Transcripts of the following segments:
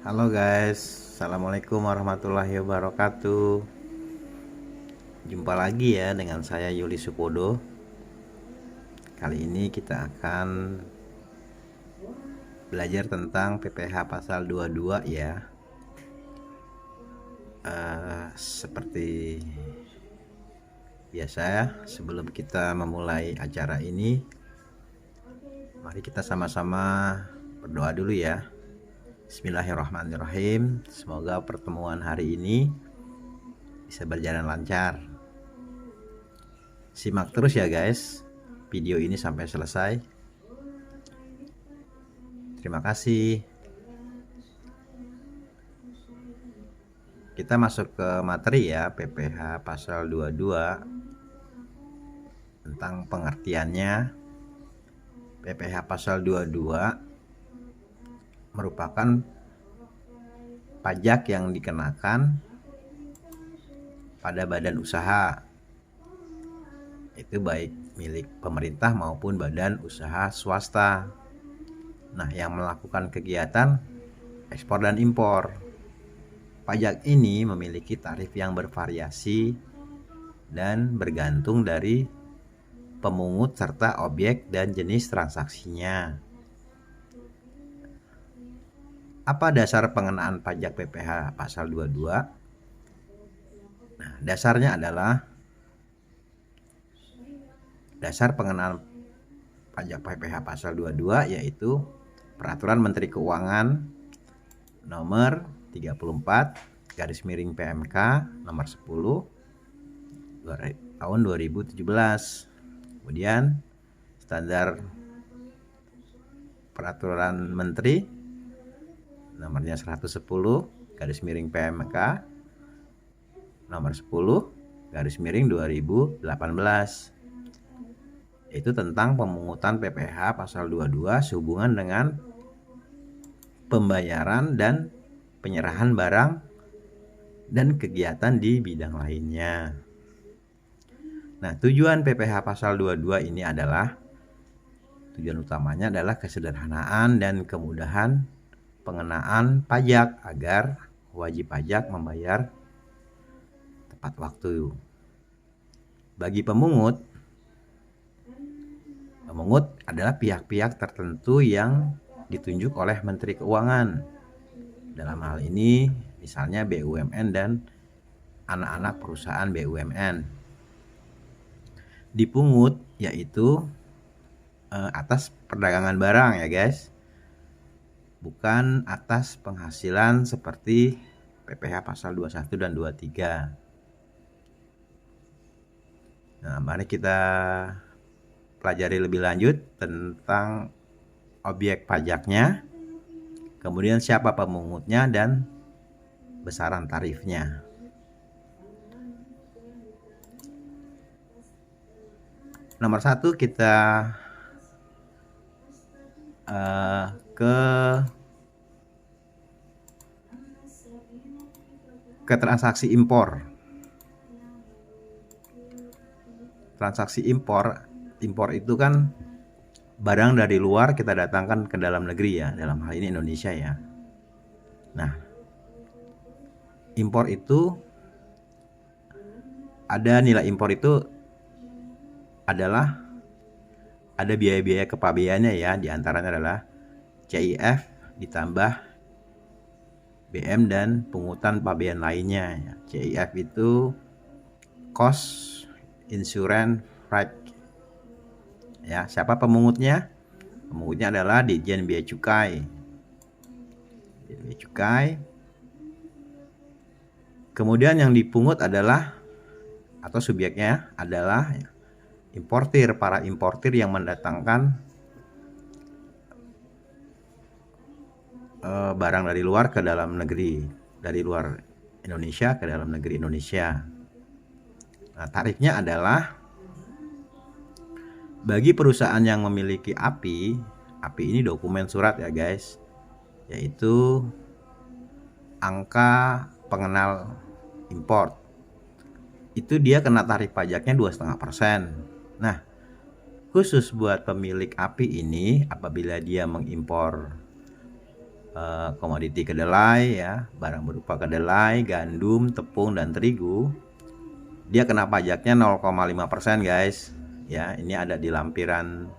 Halo guys, Assalamualaikum warahmatullahi wabarakatuh. Jumpa lagi ya dengan saya Yuli Supodo. Kali ini kita akan belajar tentang PPh pasal 22 ya. Seperti biasa, sebelum kita memulai acara ini, mari kita sama-sama berdoa dulu ya. Bismillahirrahmanirrahim. Semoga pertemuan hari ini bisa berjalan lancar. Simak terus ya guys video ini sampai selesai. Terima kasih. Kita masuk ke materi ya, PPh pasal 22 tentang pengertiannya. PPh pasal 22 merupakan pajak yang dikenakan pada badan usaha, itu baik milik pemerintah maupun badan usaha swasta. Nah, yang melakukan kegiatan ekspor dan impor. Pajak ini memiliki tarif yang bervariasi dan bergantung dari pemungut serta objek dan jenis transaksinya. Apa dasar pengenaan pajak PPh pasal 22? Nah, dasarnya adalah dasar pengenaan pajak PPh pasal 22 yaitu Peraturan Menteri Keuangan nomor 34 garis miring PMK nomor 10 tahun 2017. Kemudian standar Peraturan Menteri nomornya 110 garis miring PMK nomor 10 garis miring 2018. Itu tentang pemungutan PPh pasal 22 sehubungan dengan pembayaran dan penyerahan barang dan kegiatan di bidang lainnya. Nah, tujuan PPh pasal 22 ini adalah tujuan utamanya adalah kesederhanaan dan kemudahan pengenaan pajak agar wajib pajak membayar tepat waktu. Bagi pemungut adalah pihak-pihak tertentu yang ditunjuk oleh Menteri Keuangan. Dalam hal ini misalnya BUMN dan anak-anak perusahaan BUMN. Dipungut yaitu atas perdagangan barang ya guys, bukan atas penghasilan seperti PPh pasal 21 dan 23. Nah, mari kita pelajari lebih lanjut tentang objek pajaknya, kemudian siapa pemungutnya dan besaran tarifnya. Nomor 1 kita ke transaksi impor. Transaksi impor itu kan barang dari luar kita datangkan ke dalam negeri ya, dalam hal ini Indonesia ya. Nah, impor itu ada nilai impor itu adalah ada biaya-biaya kepabeannya ya, diantaranya adalah CIF ditambah BM dan pungutan pabean lainnya ya. CIF itu cost insurance freight ya. Siapa pemungutnya? Pemungutnya adalah Ditjen Bea Cukai. Kemudian yang dipungut adalah atau subjeknya adalah para importir yang mendatangkan barang dari luar ke dalam negeri, dari luar Indonesia ke dalam negeri Indonesia. Nah, tarifnya adalah bagi perusahaan yang memiliki API ini dokumen surat ya guys, yaitu angka pengenal import. Itu dia kena tarif pajaknya 2,5%. Nah, khusus buat pemilik API ini apabila dia mengimpor komoditi kedelai ya, barang berupa kedelai, gandum, tepung dan terigu, dia kena pajaknya 0,5% guys. Ya, ini ada di lampiran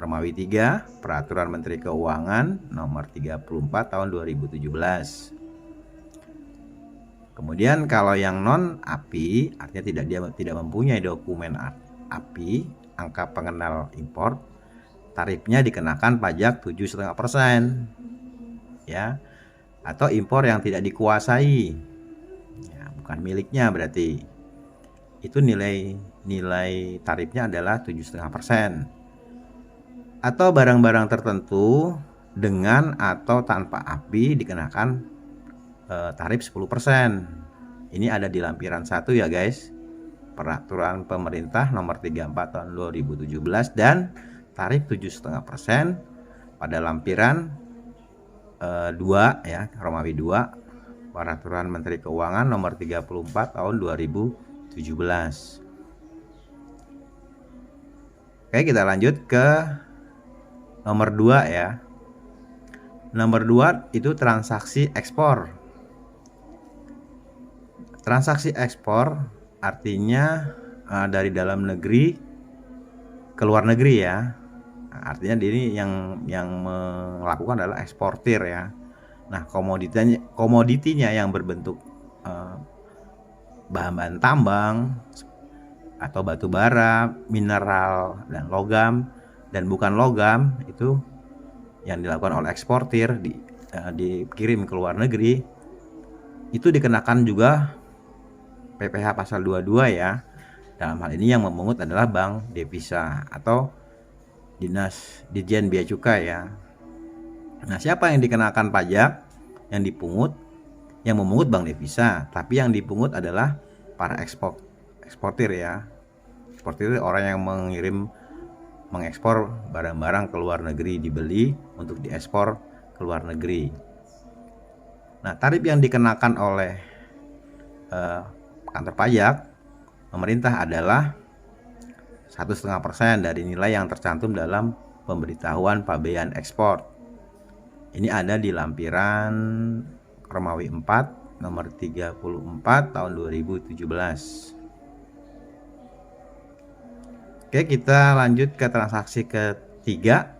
Romawi 3 Peraturan Menteri Keuangan nomor 34 tahun 2017. Kemudian kalau yang non API, artinya dia tidak mempunyai dokumen API, angka pengenal impor, tarifnya dikenakan pajak 7,5%. Ya. Atau impor yang tidak dikuasai. Ya, bukan miliknya berarti. Itu nilai tarifnya adalah 7,5%. Atau barang-barang tertentu dengan atau tanpa API dikenakan tarif 10%. Ini ada di lampiran 1 ya guys. Peraturan pemerintah nomor 34 tahun 2017 dan tarif 7,5% pada lampiran 2 ya, Romawi 2 Peraturan Menteri Keuangan nomor 34 tahun 2017. Oke, kita lanjut ke nomor 2 ya. Nomor 2 itu transaksi ekspor. Transaksi ekspor artinya dari dalam negeri ke luar negeri ya. Artinya ini yang melakukan adalah eksportir ya. Nah, komoditinya yang berbentuk bahan-bahan tambang atau batu bara, mineral dan logam dan bukan logam, itu yang dilakukan oleh eksportir dikirim ke luar negeri, itu dikenakan juga PPh pasal 22 ya. Dalam hal ini yang memungut adalah Bank Devisa atau Dinas Ditjen Bea Cukai ya. Nah, siapa yang dikenakan pajak? Yang dipungut, yang memungut Bank Devisa, tapi yang dipungut adalah para eksportir ya. Eksportir itu orang yang mengekspor barang-barang ke luar negeri, dibeli untuk diekspor ke luar negeri. Nah, tarif yang dikenakan oleh kantor pajak pemerintah adalah 1,5% dari nilai yang tercantum dalam pemberitahuan pabean ekspor. Ini ada di lampiran Romawi 4 nomor 34 tahun 2017. Oke, kita lanjut ke transaksi ketiga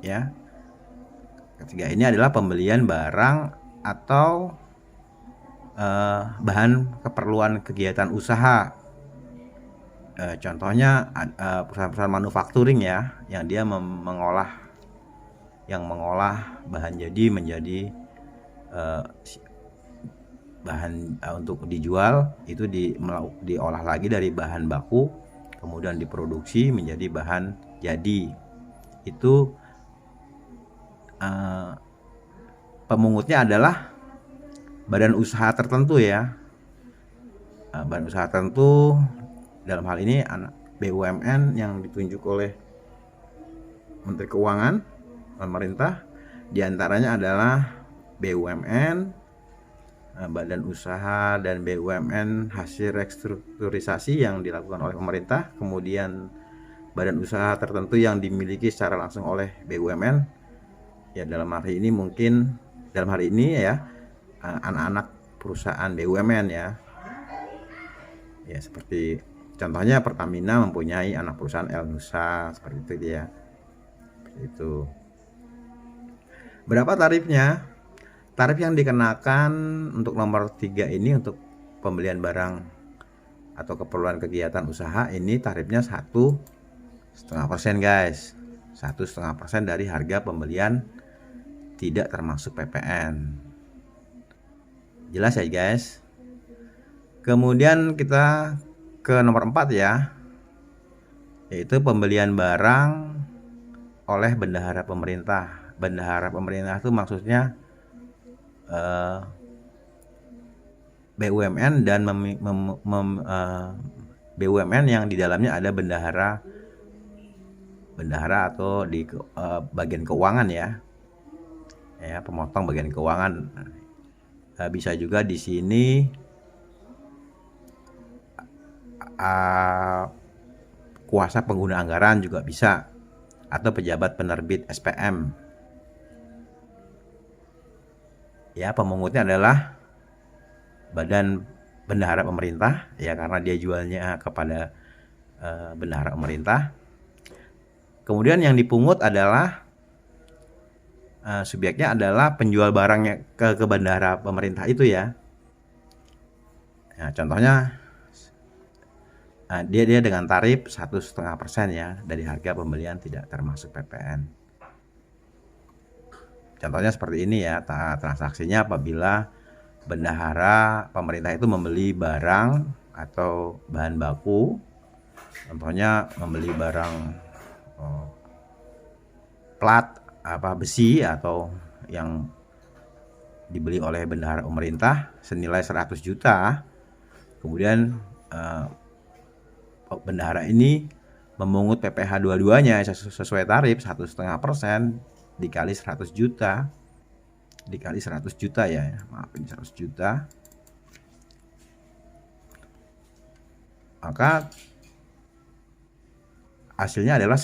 ya. Ketiga ini adalah pembelian barang atau bahan keperluan kegiatan usaha. Contohnya perusahaan-perusahaan manufakturing ya, yang dia mengolah bahan jadi menjadi bahan untuk dijual, itu diolah lagi dari bahan baku, kemudian diproduksi menjadi bahan jadi. Itu pemungutnya adalah badan usaha tertentu ya. Badan usaha tertentu dalam hal ini BUMN yang ditunjuk oleh Menteri Keuangan pemerintah, diantaranya adalah BUMN, badan usaha dan BUMN hasil restrukturisasi yang dilakukan oleh pemerintah, kemudian badan usaha tertentu yang dimiliki secara langsung oleh BUMN ya. Dalam hari ini ya, anak-anak perusahaan BUMN ya. Ya, seperti contohnya Pertamina mempunyai anak perusahaan Elnusa, seperti itu dia. Seperti itu. Berapa tarifnya? Tarif yang dikenakan untuk nomor 3 ini untuk pembelian barang atau keperluan kegiatan usaha, ini tarifnya 1,5% guys. 1,5% dari harga pembelian, tidak termasuk PPN. Jelas ya guys. Kemudian kita ke nomor 4 ya, yaitu pembelian barang oleh bendahara pemerintah. Bendahara pemerintah itu maksudnya BUMN dan BUMN yang di dalamnya ada bendahara atau di bagian keuangan ya, pemotong bagian keuangan. Bisa juga di sini kuasa pengguna anggaran juga bisa. atau pejabat penerbit SPM. Ya, pemungutnya adalah badan bendahara pemerintah, ya, karena dia jualnya kepada bendahara pemerintah. Kemudian yang dipungut adalah subjeknya adalah penjual barangnya ke bendahara pemerintah itu, ya. Nah, contohnya dia dengan tarif 1,5% ya dari harga pembelian tidak termasuk PPN. Contohnya seperti ini ya, transaksinya apabila bendahara pemerintah itu membeli barang atau bahan baku, contohnya membeli barang plat besi atau yang dibeli oleh bendahara pemerintah senilai 100 juta. Kemudian bendahara ini memungut PPh dua-duanya sesuai tarif 1,5% dikali 100 juta dikali 100 juta ya, maaf ini 100 juta, maka hasilnya adalah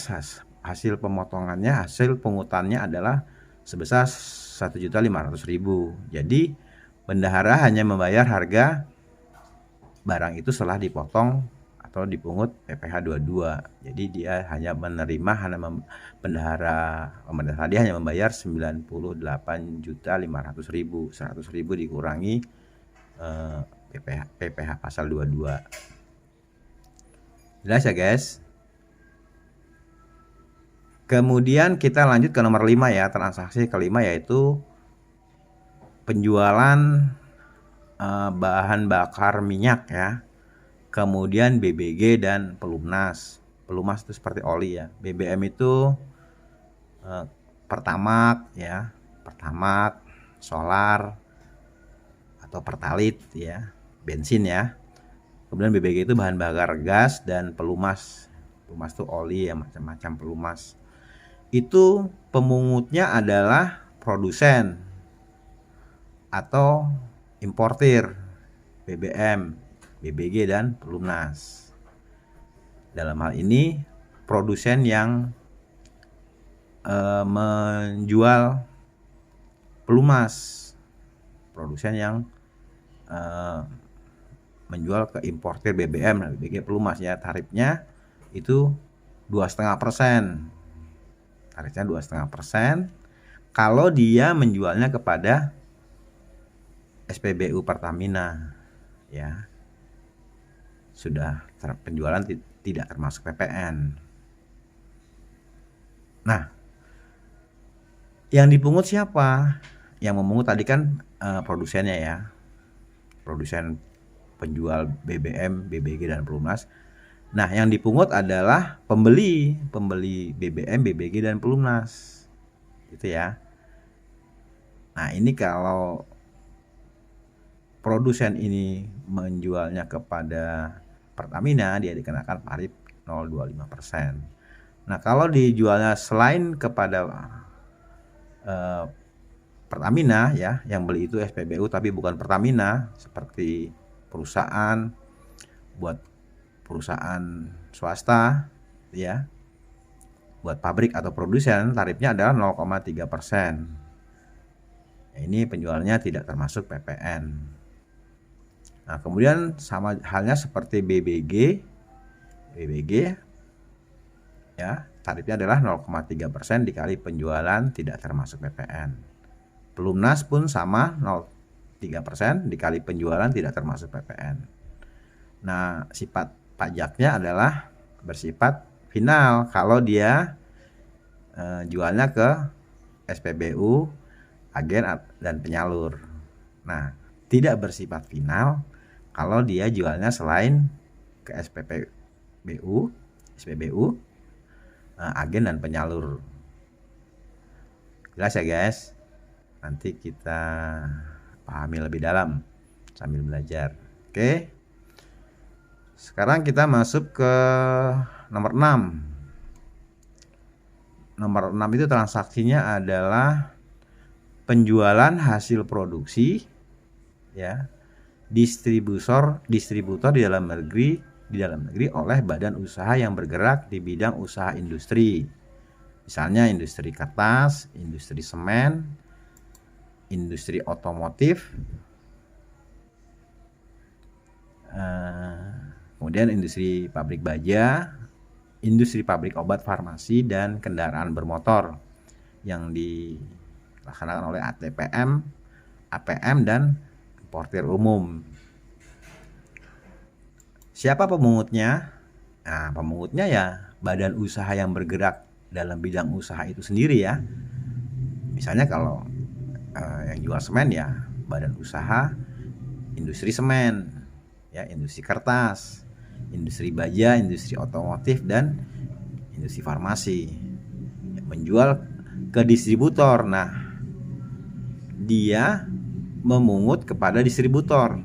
hasil pemotongannya, hasil pungutannya adalah sebesar 1.500.000. Jadi bendahara hanya membayar harga barang itu setelah dipotong atau dipungut PPh 22. Jadi dia hanya menerima, bendahara pemerintah dia hanya membayar 98.500.000. 100.000 dikurangi PPh pasal 22. Jelas ya guys? Kemudian kita lanjut ke nomor 5 ya, transaksi kelima yaitu penjualan bahan bakar minyak ya. Kemudian BBG dan Pelumnas. Pelumnas itu seperti oli ya. BBM itu Pertamax ya, Pertamax, solar atau Pertalite ya, bensin ya. Kemudian BBG itu bahan bakar gas dan Pelumas. Pelumas itu oli ya, macam-macam pelumas. Itu pemungutnya adalah produsen atau importir BBM, BBG dan Pelumnas. Dalam hal ini produsen yang menjual pelumas, produsen yang menjual ke importir BBM, BBG Pelumas ya, tarifnya itu 2,5%. Tarifnya 2,5% kalau dia menjualnya kepada SPBU Pertamina ya, sudah penjualan tidak termasuk PPN. Nah, yang dipungut siapa? Yang memungut tadi kan produsennya ya, produsen penjual BBM, BBG dan Pelumnas. Nah, yang dipungut adalah pembeli BBM, BBG dan Pelumnas, gitu ya. Nah, ini kalau produsen ini menjualnya kepada Pertamina, dia dikenakan tarif 0,25%. Nah, kalau dijualnya selain kepada Pertamina ya, yang beli itu SPBU tapi bukan Pertamina, seperti perusahaan buat perusahaan swasta ya, buat pabrik atau produsen, tarifnya adalah 0,3%. Ini penjualnya tidak termasuk PPN. Nah, kemudian sama halnya seperti BBG ya, tarifnya adalah 0,3% dikali penjualan tidak termasuk PPN. Pelumnas pun sama, 0,3% dikali penjualan tidak termasuk PPN. Nah, sifat pajaknya adalah bersifat final kalau dia jualnya ke SPBU, agen dan penyalur. Nah, tidak bersifat final kalau dia jualnya selain ke SPBU, agen dan penyalur. Jelas ya guys? Nanti kita pahami lebih dalam sambil belajar. Oke. Sekarang kita masuk ke nomor 6. Nomor 6 itu transaksinya adalah penjualan hasil produksi ya, distributor di dalam negeri oleh badan usaha yang bergerak di bidang usaha industri. Misalnya industri kertas, industri semen, industri otomotif, kemudian industri pabrik baja, industri pabrik obat farmasi, dan kendaraan bermotor yang dilaksanakan oleh ATPM, APM, dan importir umum. Siapa pemungutnya? Nah, pemungutnya ya badan usaha yang bergerak dalam bidang usaha itu sendiri ya. Misalnya kalau yang jual semen ya badan usaha industri semen, ya industri kertas, industri baja, industri otomotif, dan industri farmasi. Menjual ke distributor. Nah, dia memungut kepada distributor.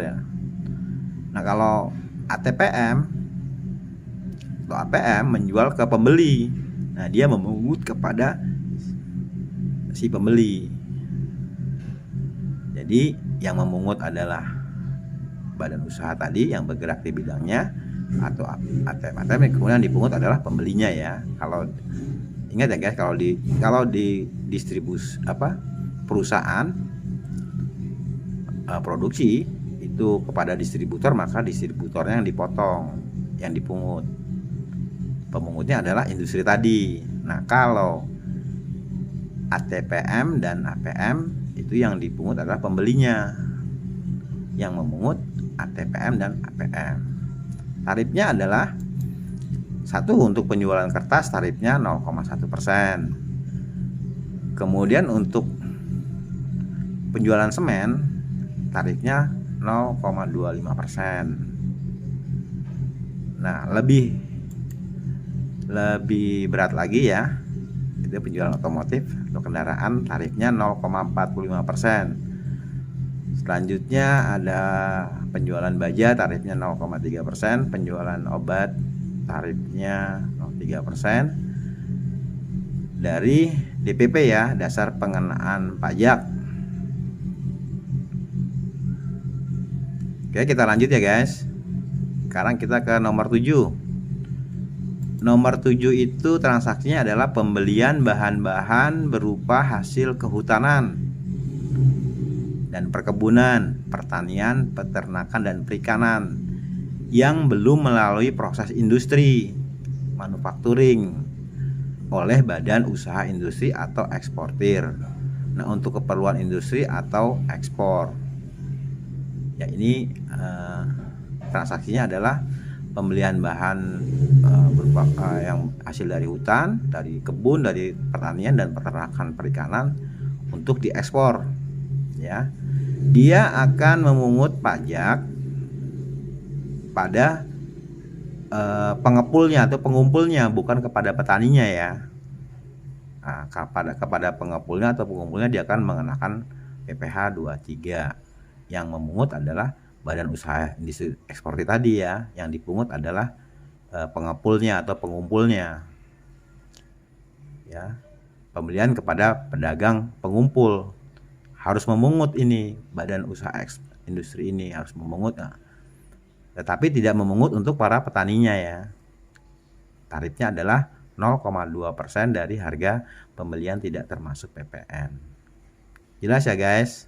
Ya. Nah, kalau ATPM atau APM menjual ke pembeli. Nah, dia memungut kepada si pembeli. Jadi yang memungut adalah badan usaha tadi yang bergerak di bidangnya atau ATM, kemudian dipungut adalah pembelinya ya. Kalau ingat ya guys, kalau di distribusi perusahaan produksi itu kepada distributor, maka distributornya yang dipotong, yang dipungut. Pemungutnya adalah industri tadi. Nah, kalau ATPM dan APM itu yang dipungut adalah pembelinya. Yang memungut ATPM dan APM. Tarifnya adalah satu untuk penjualan kertas tarifnya 0,1%. Kemudian untuk penjualan semen tarifnya 0,25%. Nah, lebih berat lagi ya, itu penjualan otomotif atau kendaraan tarifnya 0,45%. Selanjutnya ada penjualan baja tarifnya 0,3%, penjualan obat tarifnya 0,3% dari DPP ya, dasar pengenaan pajak. Oke, kita lanjut ya guys. Sekarang kita ke nomor 7. Nomor 7 itu transaksinya adalah pembelian bahan-bahan berupa hasil kehutanan dan perkebunan, pertanian, peternakan, dan perikanan yang belum melalui proses industri, manufacturing oleh badan usaha industri atau eksportir. Nah, untuk keperluan industri atau ekspor ya, ini transaksinya adalah pembelian bahan berupa yang hasil dari hutan, dari kebun, dari pertanian dan peternakan perikanan untuk diekspor ya. Dia akan memungut pajak pada pengepulnya atau pengumpulnya, bukan kepada petaninya ya. Nah, kepada pengepulnya atau pengumpulnya dia akan mengenakan PPh 23. Yang memungut adalah badan usaha industri eksportir tadi ya. Yang dipungut adalah pengepulnya atau pengumpulnya ya. Pembelian kepada pedagang pengumpul harus memungut, ini badan usaha industri ini harus memungut, tetapi tidak memungut untuk para petaninya ya. Tarifnya adalah 0,2% dari harga pembelian tidak termasuk PPN. Jelas ya guys?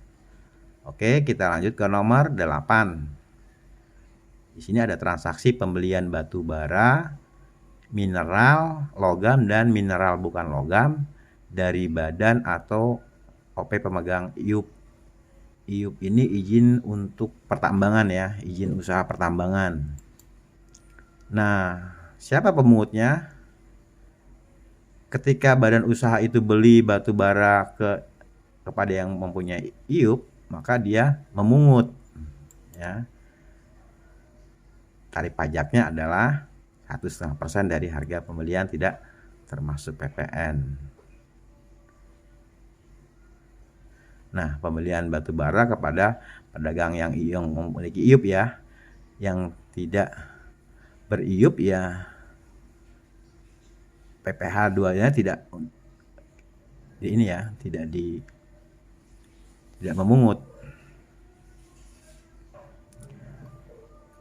Oke, kita lanjut ke nomor 8. Di sini ada transaksi pembelian batu bara, mineral, logam, dan mineral bukan logam dari badan atau OP pemegang IUP. IUP ini izin untuk pertambangan ya, izin usaha pertambangan. Nah, siapa pemungutnya? Ketika badan usaha itu beli batu bara kepada yang mempunyai IUP, maka dia memungut ya. Tarif pajaknya adalah 1,5% dari harga pembelian tidak termasuk PPN. Nah, pembelian batu bara kepada pedagang yang memiliki IUP ya, yang tidak ber-IUP ya, PPh 2-nya tidak memungut.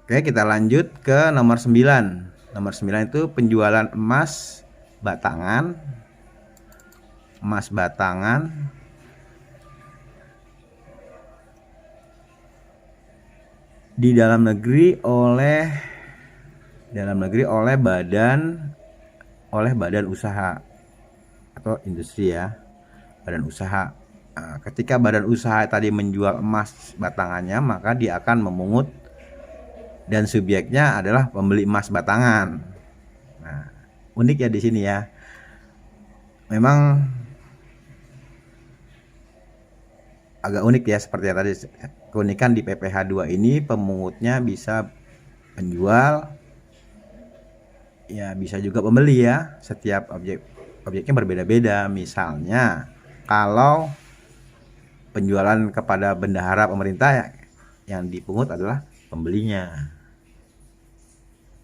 Oke, kita lanjut ke nomor 9. Nomor 9 itu penjualan emas batangan di dalam negeri oleh badan usaha atau industri ya, badan usaha. Nah, ketika badan usaha tadi menjual emas batangannya, maka dia akan memungut dan subjeknya adalah pembeli emas batangan. Nah, unik ya di sini ya. Memang agak unik ya, seperti yang tadi. Keunikan di PPh 2 ini pemungutnya bisa penjual, ya bisa juga pembeli ya. Setiap objeknya berbeda-beda. Misalnya kalau penjualan kepada bendahara pemerintah ya, yang dipungut adalah pembelinya.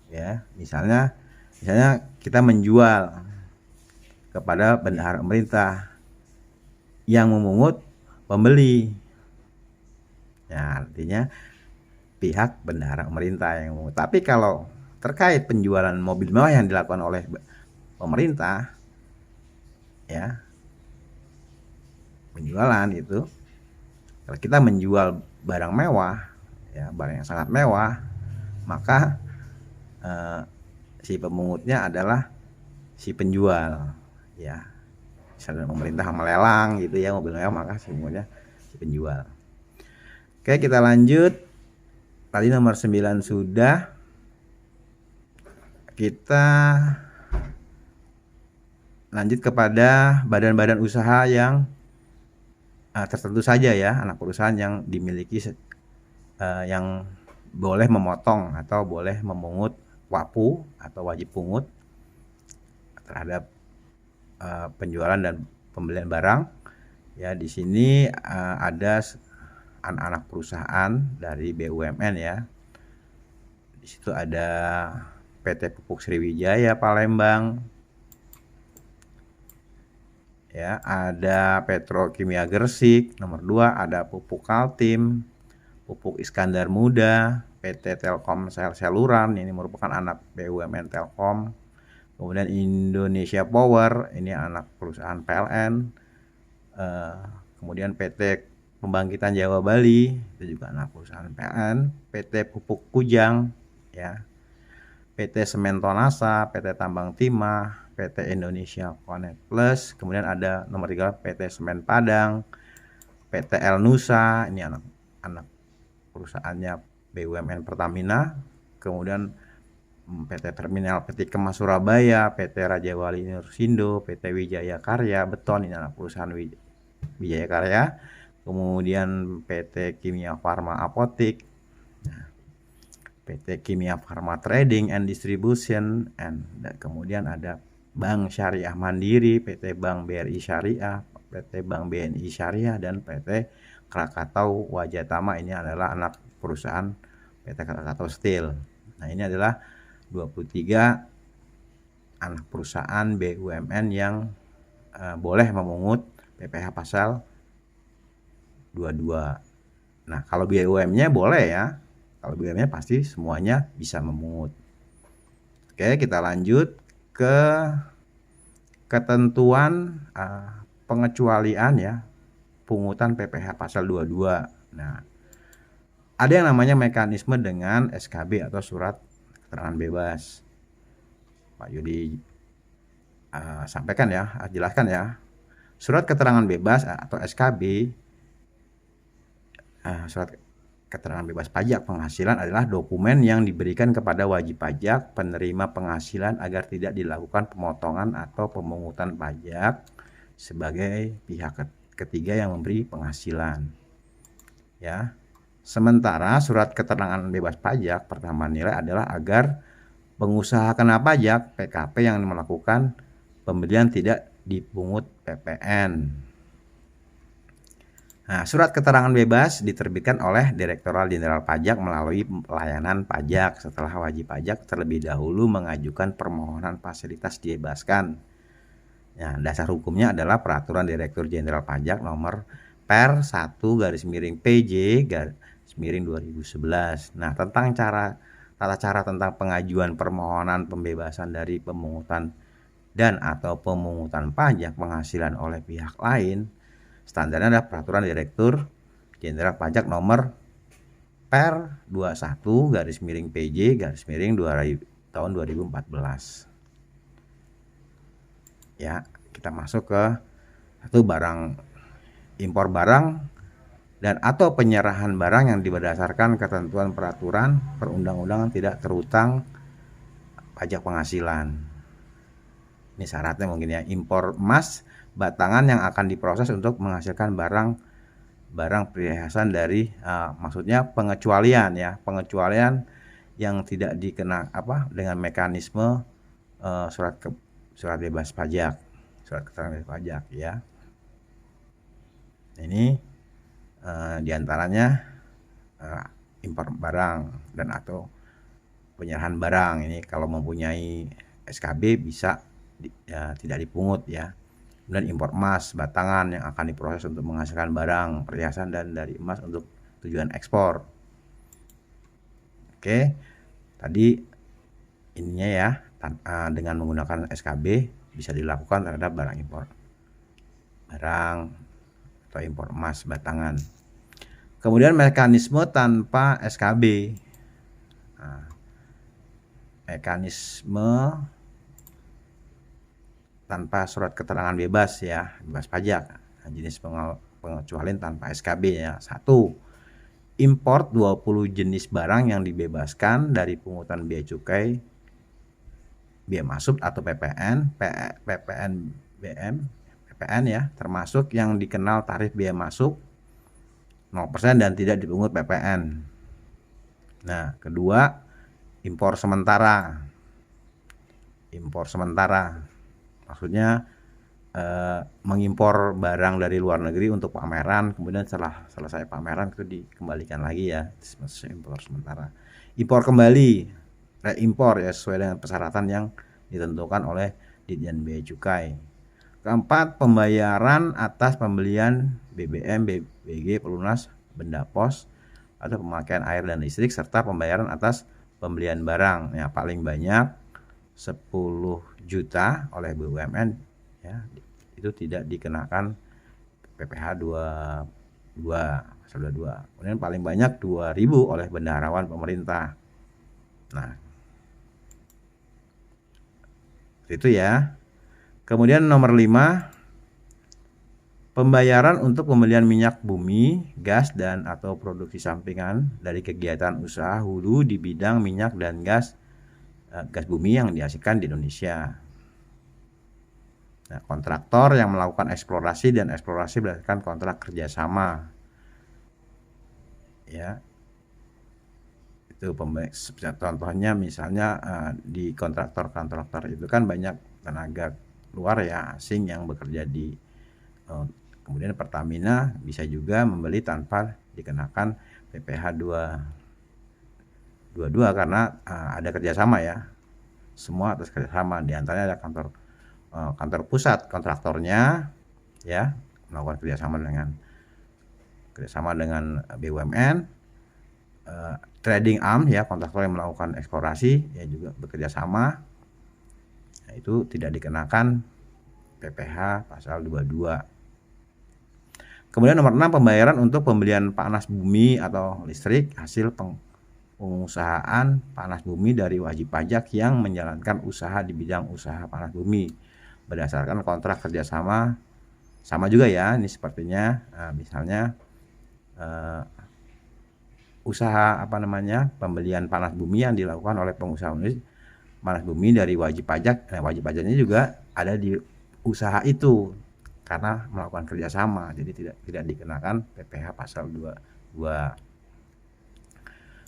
Ya, misalnya kita menjual kepada bendahara pemerintah, yang memungut pembeli. Ya, artinya pihak bendahara pemerintah yang memungut. Tapi kalau terkait penjualan mobil mewah yang dilakukan oleh pemerintah, ya, penjualan itu, kalau kita menjual barang mewah, ya, barang yang sangat mewah, maka si pemungutnya adalah si penjual, ya. Misalnya pemerintah melelang gitu ya mobil mewah, maka si pemungutnya si penjual. Oke, kita lanjut. Tadi nomor 9 sudah. Kita lanjut kepada badan-badan usaha yang tertentu saja ya, anak perusahaan yang dimiliki yang boleh memotong atau boleh memungut WAPU atau wajib pungut terhadap penjualan dan pembelian barang. Ya, di sini ada anak-anak perusahaan dari BUMN ya. Di situ ada PT Pupuk Sriwijaya Palembang. Ya, ada Petrokimia Gresik. Nomor 2 ada Pupuk Kaltim, Pupuk Iskandar Muda, PT Telkom Seluran, ini merupakan anak BUMN Telkom. Kemudian Indonesia Power, ini anak perusahaan PLN. Kemudian PT Pembangkitan Jawa Bali, itu juga anak perusahaan PLN. PT Pupuk Kujang, ya. PT Semen Tonasa, PT Tambang Timah, PT Indonesia Connect Plus. Kemudian ada nomor 3 PT Semen Padang, PT El Nusa, ini anak perusahaannya BUMN Pertamina. Kemudian PT Terminal Peti Kemas Surabaya, PT Raja Wali Nursindo, PT Wijaya Karya Beton, ini anak perusahaan Wijaya Karya. Kemudian PT Kimia Farma Apotik, PT Kimia Farma Trading and Distribution, dan kemudian ada Bank Syariah Mandiri, PT Bank BRI Syariah, PT Bank BNI Syariah, dan PT Krakatau Wajatama, ini adalah anak perusahaan PT Krakatau Steel. Nah, ini adalah 23 anak perusahaan BUMN yang boleh memungut PPh pasal 22. Nah, kalau BUMN-nya boleh ya. Kalau BUMN-nya pasti semuanya bisa memungut. Oke, kita lanjut ke ketentuan pengecualian ya, pungutan PPh pasal 22. Nah, ada yang namanya mekanisme dengan SKB atau surat keterangan bebas. Pak Yudi sampaikan ya, jelaskan ya. Surat keterangan bebas atau SKB, surat keterangan bebas pajak penghasilan, adalah dokumen yang diberikan kepada wajib pajak penerima penghasilan agar tidak dilakukan pemotongan atau pemungutan pajak sebagai pihak ketiga yang memberi penghasilan. Ya. Sementara surat keterangan bebas pajak pertama nilai adalah agar pengusaha kena pajak PKP yang melakukan pembelian tidak dipungut PPN. Nah, surat keterangan bebas diterbitkan oleh Direktorat Jenderal Pajak melalui pelayanan pajak setelah wajib pajak terlebih dahulu mengajukan permohonan fasilitas dibebaskan. Nah, dasar hukumnya adalah Peraturan Direktur Jenderal Pajak nomor Per 1/PJ/2011. Nah, tentang cara tata cara tentang pengajuan permohonan pembebasan dari pemungutan dan atau pemungutan pajak penghasilan oleh pihak lain, standarnya adalah Peraturan Direktur Jenderal Pajak Nomor Per 21/PJ/2000 tahun 2014. Ya, kita masuk ke satu barang impor barang dan atau penyerahan barang yang berdasarkan ketentuan peraturan perundang-undangan tidak terhutang pajak penghasilan. Ini syaratnya mungkin ya, impor emas batangan yang akan diproses untuk menghasilkan barang perhiasan dari maksudnya pengecualian ya, pengecualian yang tidak dikena dengan mekanisme surat bebas pajak, surat keterangan bebas pajak ya. Ini diantaranya impor barang dan atau penyerahan barang. Ini kalau mempunyai SKB bisa tidak dipungut ya. Dan impor emas batangan yang akan diproses untuk menghasilkan barang perhiasan dan dari emas untuk tujuan ekspor. Oke, tadi ininya ya, dengan menggunakan SKB bisa dilakukan terhadap barang impor atau impor emas batangan. Kemudian mekanisme tanpa SKB. Mekanisme tanpa surat keterangan bebas ya, bebas pajak. Jenis pengecualian tanpa SKB ya. 1. Import 20 jenis barang yang dibebaskan dari pungutan bea cukai, bea masuk atau PPN, PPN ya, termasuk yang dikenal tarif bea masuk 0% dan tidak dipungut PPN. Nah, kedua, impor sementara. Impor sementara maksudnya mengimpor barang dari luar negeri untuk pameran, kemudian setelah selesai pameran itu dikembalikan lagi ya, impor sementara. Impor kembali, reimpor ya, sesuai dengan persyaratan yang ditentukan oleh Ditjen Bea Cukai. Keempat, pembayaran atas pembelian BBM, BG, pelunas, benda pos atau pemakaian air dan listrik, serta pembayaran atas pembelian barang ya, paling banyak 10 juta oleh BUMN ya, itu tidak dikenakan PPh 22. Kemudian paling banyak 2.000 oleh bendaharawan pemerintah. Nah, itu ya. Kemudian nomor 5, pembayaran untuk pembelian minyak bumi, gas dan atau produksi sampingan dari kegiatan usaha hulu di bidang minyak dan gas bumi yang dihasilkan di Indonesia. Nah, kontraktor yang melakukan eksplorasi dan eksplorasi berdasarkan kontrak kerjasama ya, itu contohnya misalnya di kontraktor itu kan banyak tenaga luar ya, asing yang bekerja di kemudian Pertamina bisa juga membeli tanpa dikenakan PPh 22 karena ada kerjasama ya, semua atas kerjasama. Di antaranya ada kantor pusat kontraktornya ya, melakukan kerjasama dengan BUMN, trading arm ya, kontraktor yang melakukan eksplorasi ya juga bekerja sama. Nah, itu tidak dikenakan PPh pasal 22. Kemudian nomor 6, pembayaran untuk pembelian panas bumi atau listrik hasil pengusahaan panas bumi dari wajib pajak yang menjalankan usaha di bidang usaha panas bumi berdasarkan kontrak kerjasama. Sama juga ya, ini sepertinya misalnya usaha pembelian panas bumi yang dilakukan oleh pengusaha panas bumi dari wajib pajak. Nah, wajib pajaknya juga ada di usaha itu karena melakukan kerjasama, jadi tidak dikenakan PPh pasal 22.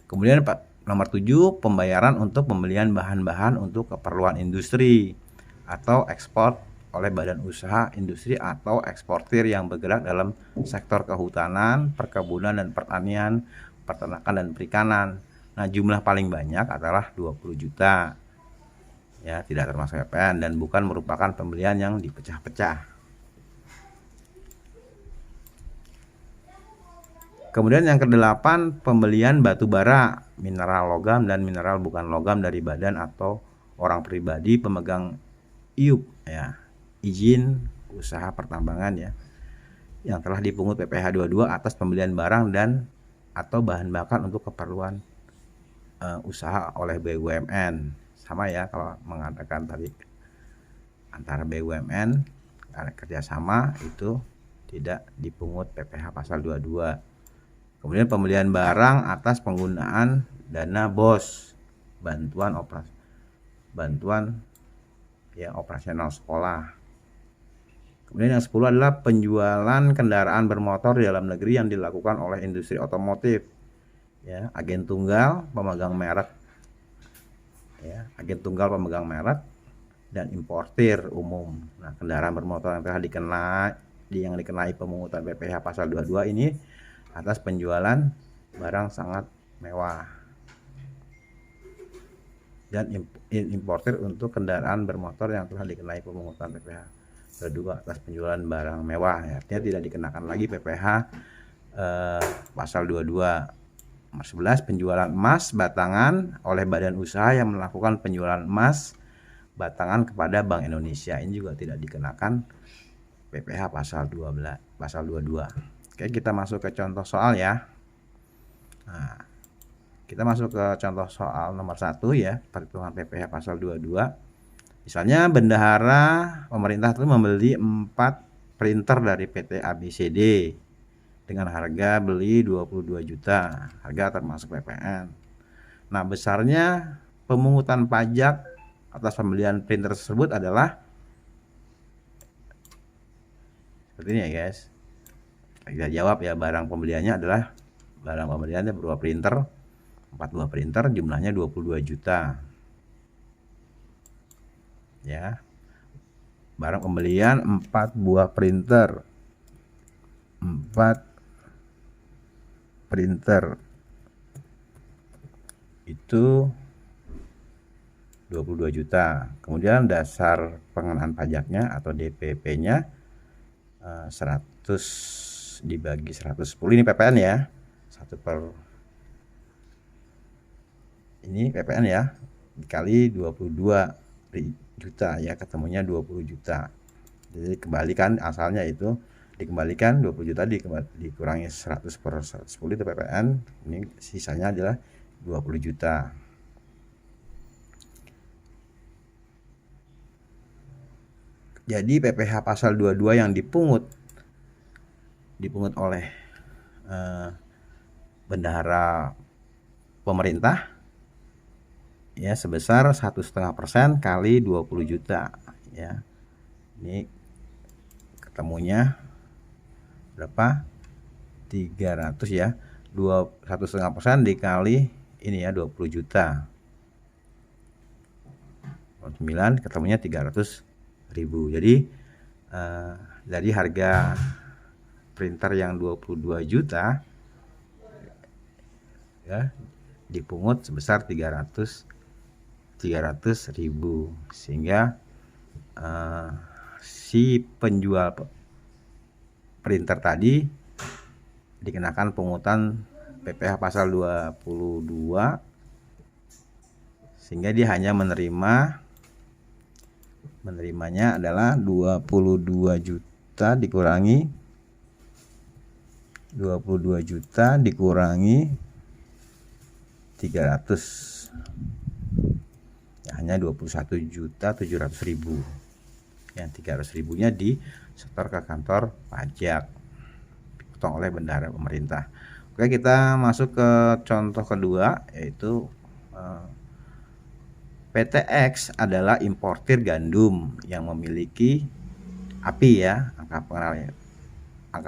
Kemudian nomor 7, pembayaran untuk pembelian bahan-bahan untuk keperluan industri atau ekspor oleh badan usaha industri atau eksportir yang bergerak dalam sektor kehutanan, perkebunan dan pertanian, peternakan dan perikanan. Nah, jumlah paling banyak adalah 20 juta. Ya, tidak termasuk PPN dan bukan merupakan pembelian yang dipecah-pecah. Kemudian yang ke-8, pembelian batu bara mineral logam dan mineral bukan logam dari badan atau orang pribadi pemegang IUP ya, izin usaha pertambangan ya, yang telah dipungut PPh 22 atas pembelian barang dan atau bahan bakar untuk keperluan usaha oleh BUMN. Sama ya kalau mengatakan tadi antara BUMN karena kerjasama itu tidak dipungut PPh pasal 22. Kemudian pembelian barang atas penggunaan dana BOS, bantuan ya operasional sekolah. Kemudian yang 10 adalah penjualan kendaraan bermotor di dalam negeri yang dilakukan oleh industri otomotif ya, agen tunggal pemegang merek ya, agen tunggal pemegang merek dan importir umum. Nah, kendaraan bermotor yang telah dikenai pemungutan PPh pasal 22 ini atas penjualan barang sangat mewah dan importir untuk kendaraan bermotor yang telah dikenai pemungutan PPh 22 atas penjualan barang mewah ya, artinya tidak dikenakan lagi PPh pasal 22. Nomor 11, penjualan emas batangan oleh badan usaha yang melakukan penjualan emas batangan kepada Bank Indonesia, ini juga tidak dikenakan PPh pasal 22. Oke, kita masuk ke contoh soal ya. Nah, kita masuk ke contoh soal nomor 1 ya, perhitungan PPh pasal 22. Misalnya bendahara pemerintah itu membeli 4 printer dari PT ABCD dengan harga beli 22 juta, harga termasuk PPN. Nah, besarnya pemungutan pajak atas pembelian printer tersebut adalah seperti ini ya guys. Kita jawab ya, barang pembeliannya berupa printer, 4 buah printer jumlahnya 22 juta. Ya. Barang pembelian 4 buah printer. 4 printer itu 22 juta. Kemudian dasar pengenaan pajaknya atau DPP-nya 100 dibagi 110, ini PPN ya. 1 per ini PPN ya, dikali 22 juta ya, ketemunya 20 juta. Jadi kembalikan asalnya itu dikembalikan 20 juta dikurangi 100 per 110 itu PPN, ini sisanya adalah 20 juta. Jadi PPh pasal 22 yang dipungut oleh bendahara pemerintah ya sebesar 1,5% kali 20 juta ya. Ini ketemunya berapa? 300 ya. 1,5% dikali ini ya 20 juta. 9 ketemunya 300.000. Jadi dari harga printer yang 22 juta ya dipungut sebesar 300.000, sehingga si penjual printer tadi dikenakan pungutan PPh pasal 22, sehingga dia hanya menerimanya adalah 22 juta dikurangi 300 ya, hanya 21.700.000. Yang 300.000-nya disetor ke kantor pajak, dipotong oleh bendahara pemerintah. Oke, kita masuk ke contoh kedua, yaitu PT X adalah importir gandum yang memiliki API ya, angka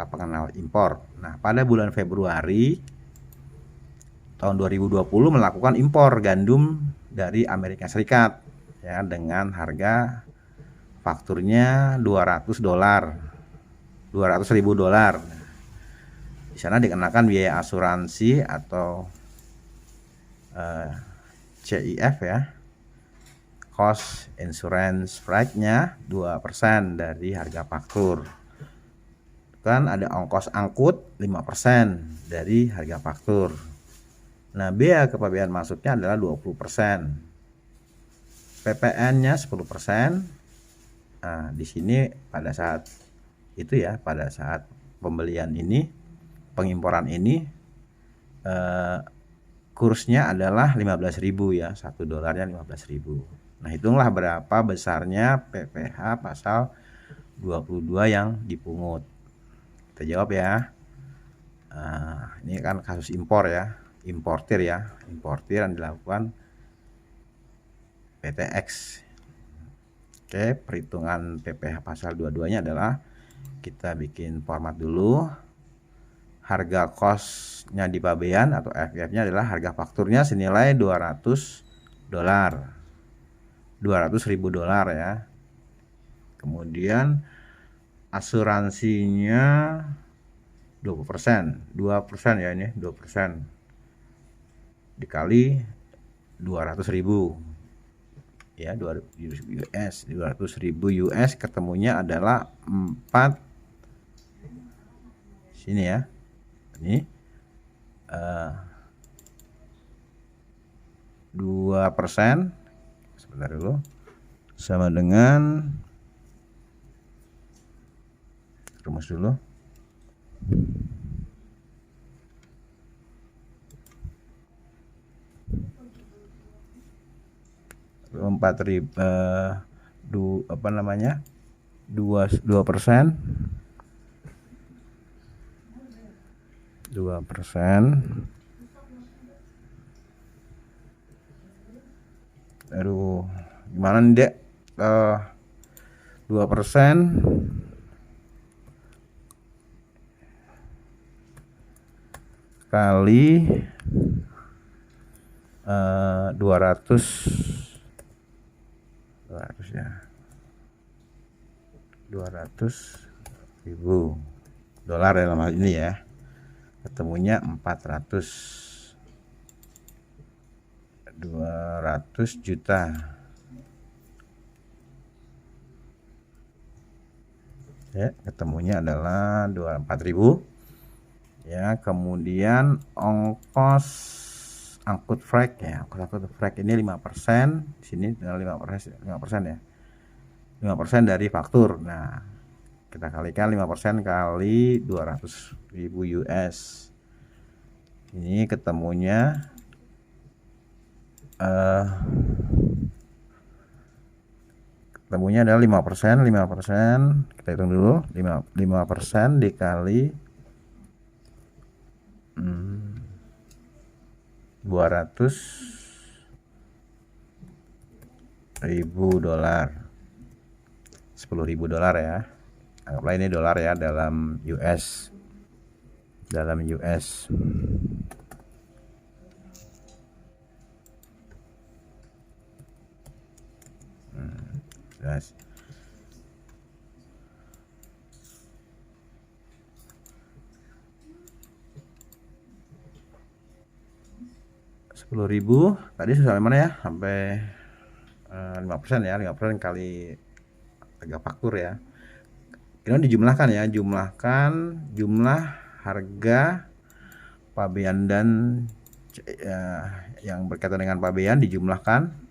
pengenal impor. Nah, pada bulan Februari tahun 2020 melakukan impor gandum dari Amerika Serikat ya dengan harga fakturnya $200.000. Di sana dikenakan biaya asuransi atau CIF ya. Cost insurance rate-nya 2% dari harga faktur. Kan ada ongkos angkut 5% dari harga faktur. Nah, biaya kepabeanan masuknya adalah 20%. PPN-nya 10%. Nah, di sini pada saat itu ya, pada saat pembelian ini, pengimporan ini kursnya adalah 15.000 ya, 1 dolarnya 15.000. Nah, hitunglah berapa besarnya PPh pasal 22 yang dipungut. Kita jawab ya. Ini kan kasus impor ya, importir yang dilakukan PTX. Oke, perhitungan PPh pasal 22-nya adalah kita bikin format dulu. Harga kosnya di pabean atau FF-nya adalah harga fakturnya senilai 200 dolar. 200.000 dolar ya. Kemudian asuransinya 20%. 2% ya ini, 2%. Dikali 200.000. Ya, 200.000 US ketemunya adalah 4 sini ya. Ini 2% sebentar dulu sama dengan rumus dulu 4.000 apa namanya 2% 2%. Aduh, gimana nih Dek? 2% kali 200 ya, 200.000 dolar dalam hal ini ya, ketemunya 200 juta. Ya, ketemunya adalah 24.000 ya. Kemudian ongkos angkut freight ya, ongkos angkut freight ini 5%. Di sini adalah 5% ya, 5% dari faktur. Nah, kita kalikan 5% kali 200.000 US. Ini ketemunya adalah 5%. Kita hitung dulu, 5% dikali 200.000 dolar, 10.000 dolar ya. Anggaplah ini dolar ya, dalam US. Yes. 10.000 tadi sampai mana ya, sampai 5% ya, 5% kali harga faktur ya. Ini dijumlahkan ya, jumlah harga pabean dan yang berkaitan dengan pabean dijumlahkan.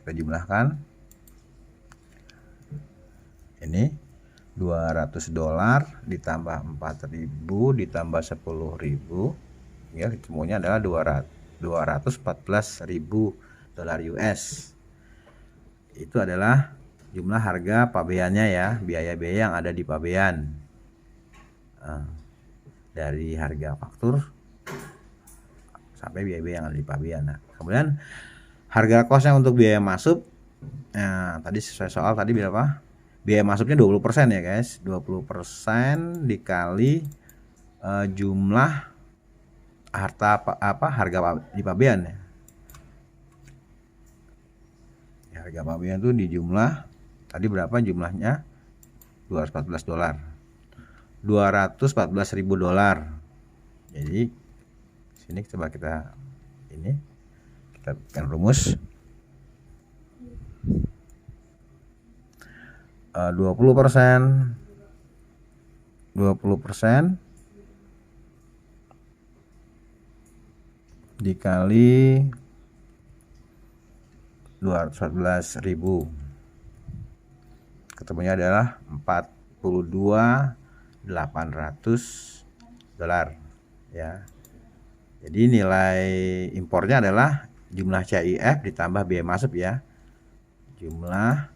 Kita jumlahkan ini 200 dolar ditambah 4.000 ditambah 10.000 ya, semuanya adalah 214.000 dolar US. Itu adalah jumlah harga pabeannya ya, biaya-biaya yang ada di pabean. Dari harga faktur sampai biaya-biaya yang ada di pabean. Nah, kemudian harga kosnya untuk biaya masuk. Nah, tadi sesuai soal tadi berapa? Biaya masuknya 20% ya guys. 20% dikali jumlah harga di pabean ya. Harga pabean itu dijumlah tadi berapa jumlahnya? 214 dolar. 214.000 dolar. Jadi sini coba kita bikin rumus. 20% dikali 214.000, ketemunya adalah 42.800 dolar ya. Jadi nilai impornya adalah jumlah CIF ditambah biaya masuk ya. Jumlah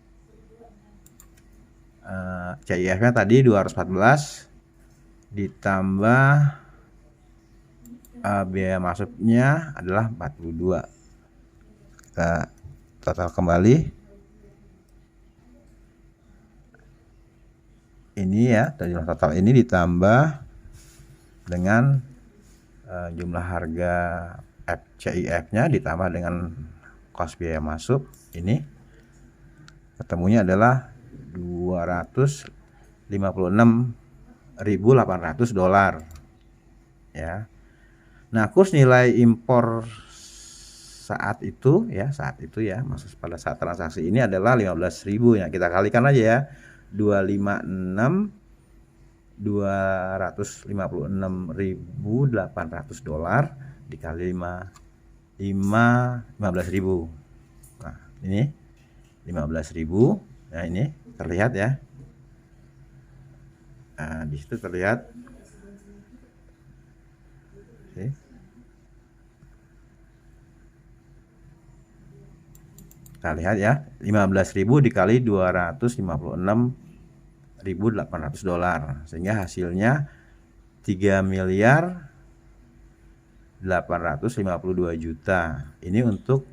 CIF-nya tadi 214 ditambah biaya masuknya adalah 42. Kita total kembali. Ini ya, jumlah total ini ditambah dengan jumlah harga CIF-nya ditambah dengan kos biaya masuk, ini ketemunya adalah 256.800 dolar ya. Nah, kurs nilai impor saat itu ya, maksud pada saat transaksi ini adalah 15.000 ya. Kita kalikan aja ya. 256.800 dolar dikali 15.000. Nah, ini 15.000. Nah, ini terlihat ya. Nah, di situ terlihat. Oke. Kita lihat ya, 15.000 dikali 256.800 dolar, sehingga hasilnya 3.852 juta. Ini untuk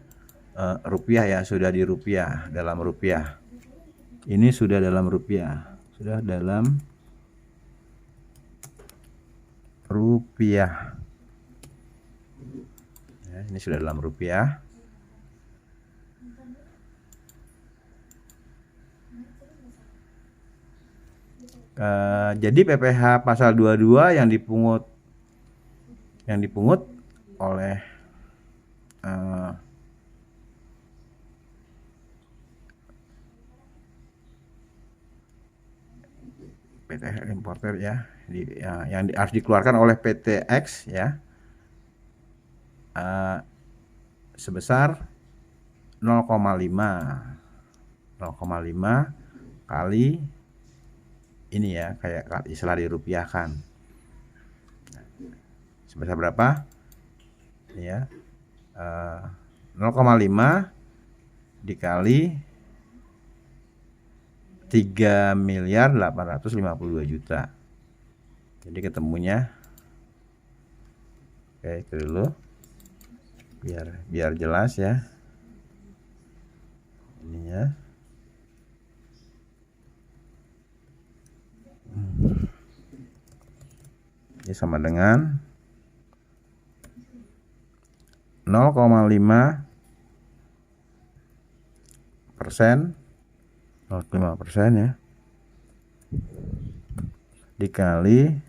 rupiah ya, sudah di rupiah, dalam rupiah. Ini sudah dalam rupiah, ya, ini sudah dalam rupiah. Jadi PPh pasal 22 yang dipungut oleh PT importer ya, yang harus dikeluarkan oleh PTX ya, sebesar 0,5 kali ini ya, kayak istilah dirupiahkan. Sebesar berapa? Ya, 0,5 dikali 3.852 juta. Jadi ketemunya, oke, itu dulu biar jelas ya. Ini ya. Ini sama dengan 0,5% ya, dikali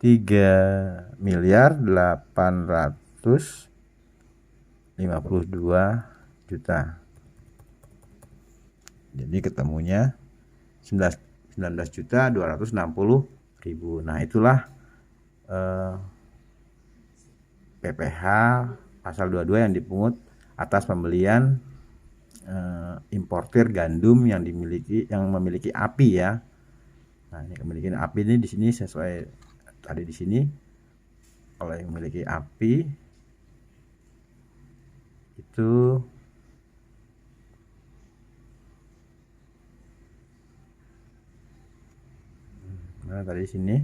3.852 juta. Jadi ketemunya 19.260.000. Nah, itulah PPh pasal 22 yang dipungut atas pembelian importir gandum yang memiliki API ya. Nah, ini memiliki API ini di sini sesuai tadi di sini. Kalau yang memiliki API itu tadi di sini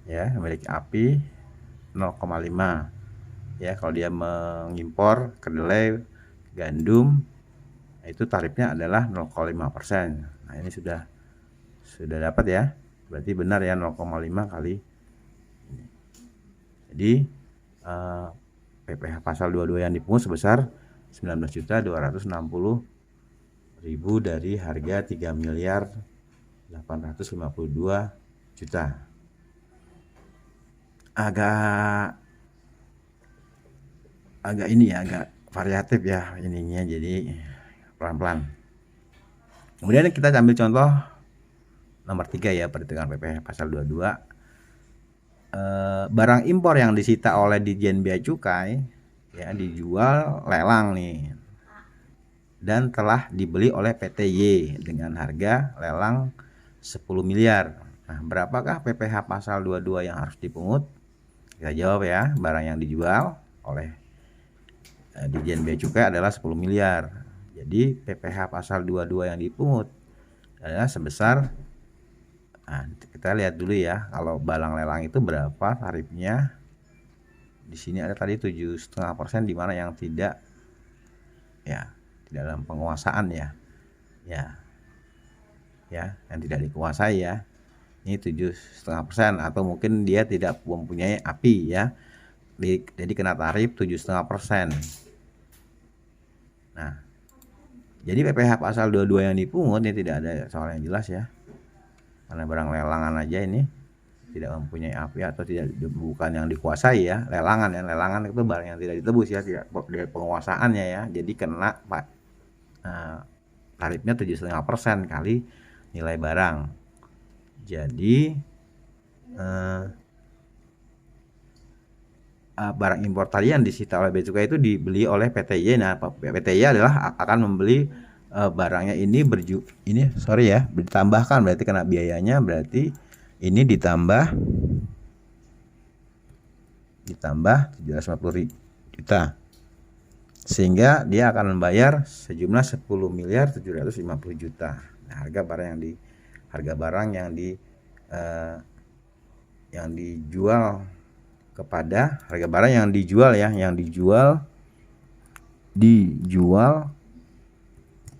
ya, memiliki API 0,5 ya. Kalau dia mengimpor kedelai, gandum, itu tarifnya adalah 0,5%. Nah, ini sudah dapat ya, berarti benar ya, 0,5 kali. Jadi PPh pasal 22 yang dipungut sebesar 19.260.000 dari harga 3.852 juta. Agak ini ya, agak variatif ya ininya, jadi pelan-pelan. Kemudian kita ambil contoh nomor 3 ya, perhitungan PPh pasal 22. barang impor yang disita oleh Ditjen Bea Cukai ya dijual lelang nih dan telah dibeli oleh PTY dengan harga lelang 10 miliar. Nah, berapakah PPh pasal 22 yang harus dipungut? Kita jawab ya, barang yang dijual oleh Ditjen Bea Cukai adalah 10 miliar. Jadi PPh pasal 22 yang dipungut adalah sebesar, nah, kita lihat dulu ya, kalau barang lelang itu berapa tarifnya. Di sini ada tadi 7,5%, di mana yang tidak ya tidak dalam penguasaan ya yang tidak dikuasai ya, ini 7,5%, atau mungkin dia tidak mempunyai API ya, jadi kena tarif 7,5%. Nah, jadi PPh pasal 22 yang dipungut ini tidak ada soal yang jelas ya, karena barang lelangan aja ini tidak mempunyai API atau tidak, bukan yang dikuasai ya. Lelangan itu barang yang tidak ditebus ya, tidak dari penguasaannya ya, jadi kena tarifnya 7,5% kali nilai barang. Jadi barang impor tadi yang disita oleh Bea Cukai itu dibeli oleh PTY. Nah, PTY adalah akan membeli barangnya ini ditambahkan, berarti kena biayanya, berarti ini ditambah 750 juta, sehingga dia akan membayar sejumlah 10.750 juta. Nah, harga barang yang dijual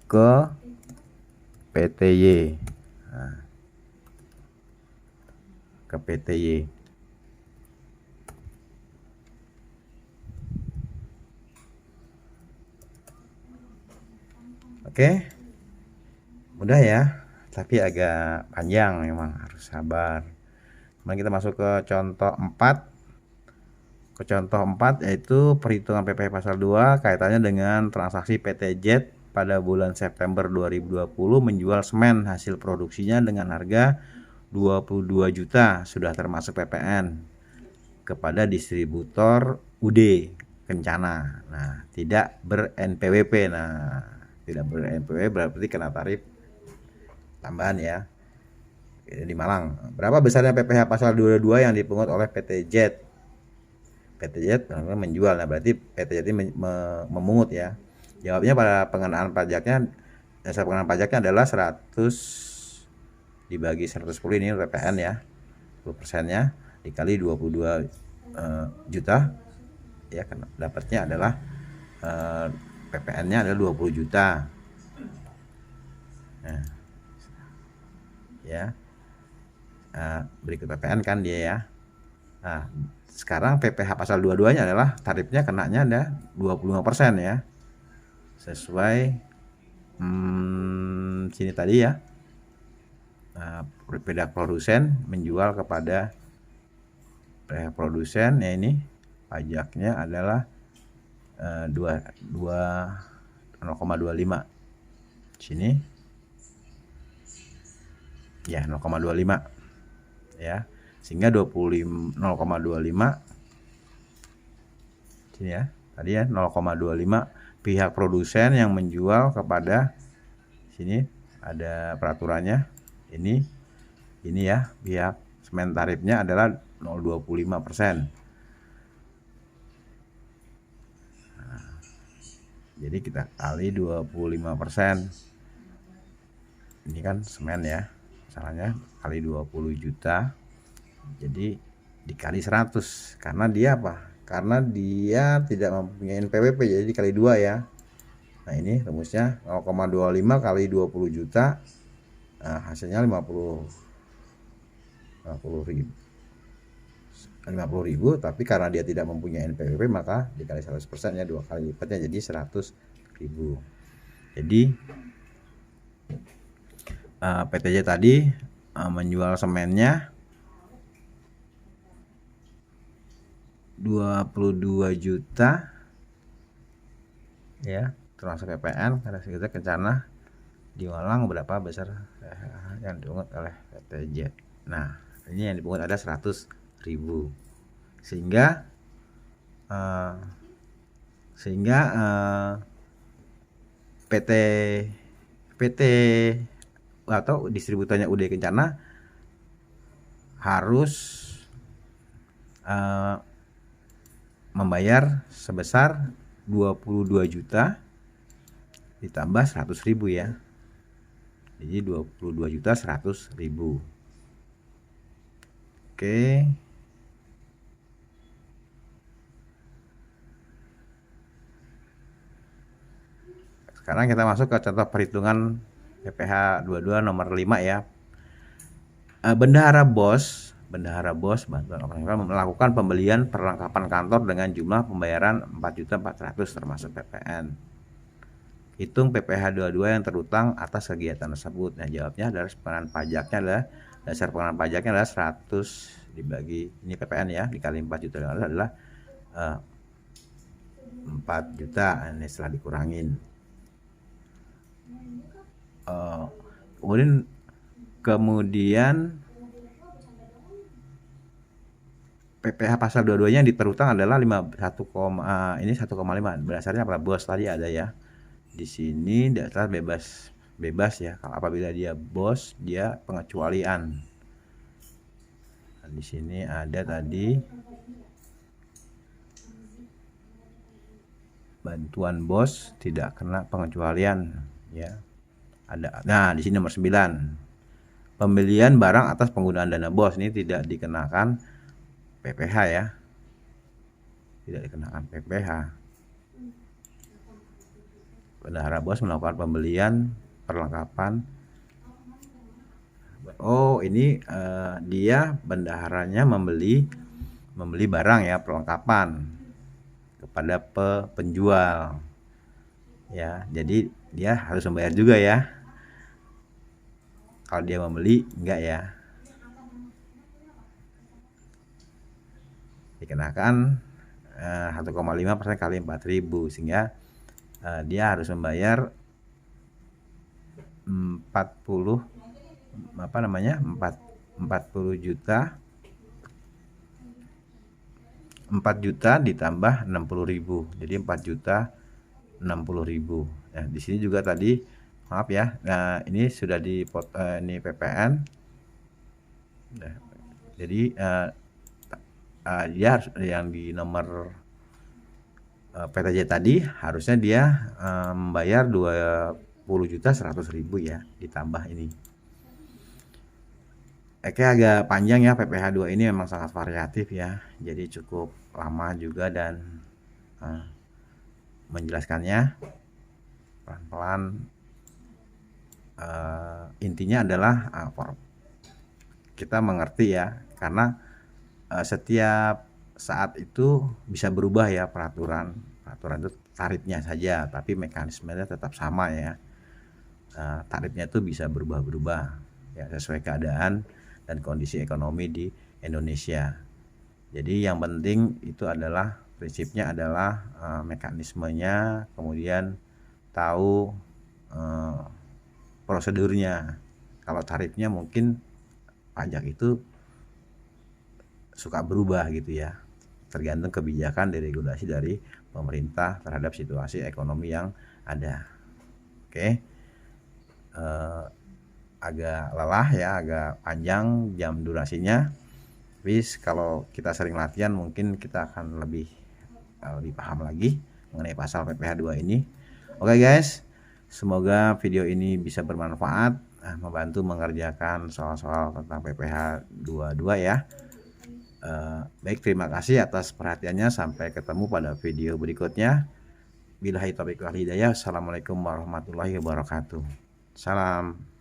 ke PTY. Nah, ke PTY. Oke, mudah ya, tapi agak panjang, memang harus sabar. Kemudian kita masuk ke contoh 4. Yaitu perhitungan PPh pasal 2 kaitannya dengan transaksi PT Jet pada bulan September 2020 menjual semen hasil produksinya dengan harga 22 juta sudah termasuk PPN kepada distributor UD Kencana. Nah, tidak ber-NPWP. Nah, tidak ber-NPWP berarti kena tarif tambahan ya. Di Malang, berapa besarnya PPh pasal 22 yang dipungut oleh PT Jet? PT Jet menjual, nah berarti PT Jet ini memungut ya. Jawabnya pada pengenaan pajaknya, dasar pengenaan pajaknya adalah 100 dibagi 110, ini PPN ya, 10%-nya dikali 22 juta ya, dapatnya adalah PPN-nya adalah 20 juta. Nah, ya, berikut PPN kan dia ya. Nah, sekarang PPh pasal 22-nya adalah tarifnya kenanya ada 25% ya, sesuai sini tadi ya. Pihak produsen menjual kepada pihak produsen ya, ini pajaknya adalah 0,25 sini ya, 0,25 ya, sehingga 0,25 sini ya, tadi ya 0,25 pihak produsen yang menjual kepada, sini ada peraturannya, ini ya, pihak semen tarifnya adalah 0,25%. Nah, jadi kita kali 25%, ini kan semen ya, misalnya kali 20 juta, jadi dikali 100, karena dia apa? Karena dia tidak mempunyai NPWP, jadi dikali 2 ya. Nah, ini rumusnya 0,25 kali 20 juta, nah, hasilnya 50 ribu, tapi karena dia tidak mempunyai NPWP maka dikali 100% ya, 2 kali lipatnya, jadi 100 ribu. Jadi PTJ tadi menjual semennya 22 juta ya, termasuk PPN karena sekitar Kencana di Malang. Berapa besar yang dipungut oleh PTJ? Nah, ini yang dipungut ada 100 ribu. Sehingga PT atau distributornya UD Kencana harus membayar sebesar 22 juta ditambah 100.000 ya. Jadi 22.100.000. Oke. Sekarang kita masuk ke contoh perhitungan PPh 22 nomor 5 ya. Bendahara Bos bantuan operasional melakukan pembelian perlengkapan kantor dengan jumlah pembayaran 4.400.000 termasuk PPN. Hitung PPh 22 yang terutang atas kegiatan tersebut. Nah, jawabnya adalah dasar pengenaan pajaknya adalah 100 dibagi ini PPN ya, dikali 4 juta adalah 4 juta. Ini setelah dikurangin. Kemudian PPh pasal 22-nya yang terutang adalah 1,5 berdasarnya apa? Bos tadi ada ya. Di sini dasar bebas ya. Kalau apabila dia bos, dia pengecualian. Nah, di sini ada tadi bantuan bos tidak kena pengecualian ya. Ada. Nah, di sini nomor 9. Pembelian barang atas penggunaan dana bos ini tidak dikenakan PPh ya. Tidak dikenakan PPh. Bendahara Bos melakukan pembelian perlengkapan. Oh, ini dia bendaharanya membeli barang ya, perlengkapan kepada penjual. Ya, jadi dia harus membayar juga ya. Kalau dia membeli enggak ya. Dikenakan 1,5% kali 4.000 sehingga dia harus membayar 40 juta 4 juta ditambah 60.000. Jadi 4.060.000. Nah, di sini juga tadi maaf ya. Nah, ini sudah ini PPN. Nah, jadi dia harus yang di nomor PTJ tadi harusnya dia membayar 20.100.000 ya, ditambah ini. Oke, agak panjang ya PPh 2 ini, memang sangat variatif ya. Jadi cukup lama juga dan menjelaskannya pelan-pelan. Intinya adalah kita mengerti ya, karena setiap saat itu bisa berubah ya peraturan itu tarifnya saja, tapi mekanismenya tetap sama ya. Tarifnya itu bisa berubah-berubah ya sesuai keadaan dan kondisi ekonomi di Indonesia. Jadi yang penting itu adalah prinsipnya adalah mekanismenya, kemudian tahu prosedurnya. Kalau tarifnya mungkin pajak itu suka berubah gitu ya, tergantung kebijakan dan regulasi dari pemerintah terhadap situasi ekonomi yang ada. Oke. Agak lelah ya, agak panjang jam durasinya. Tapi kalau kita sering latihan mungkin kita akan lebih paham lagi mengenai pasal PPh 2 ini. Oke guys, semoga video ini bisa bermanfaat, membantu mengerjakan soal-soal tentang PPh 22 ya. Baik, terima kasih atas perhatiannya. Sampai ketemu pada video berikutnya. Billahi taufiq wal hidayah. Assalamualaikum warahmatullahi wabarakatuh. Salam.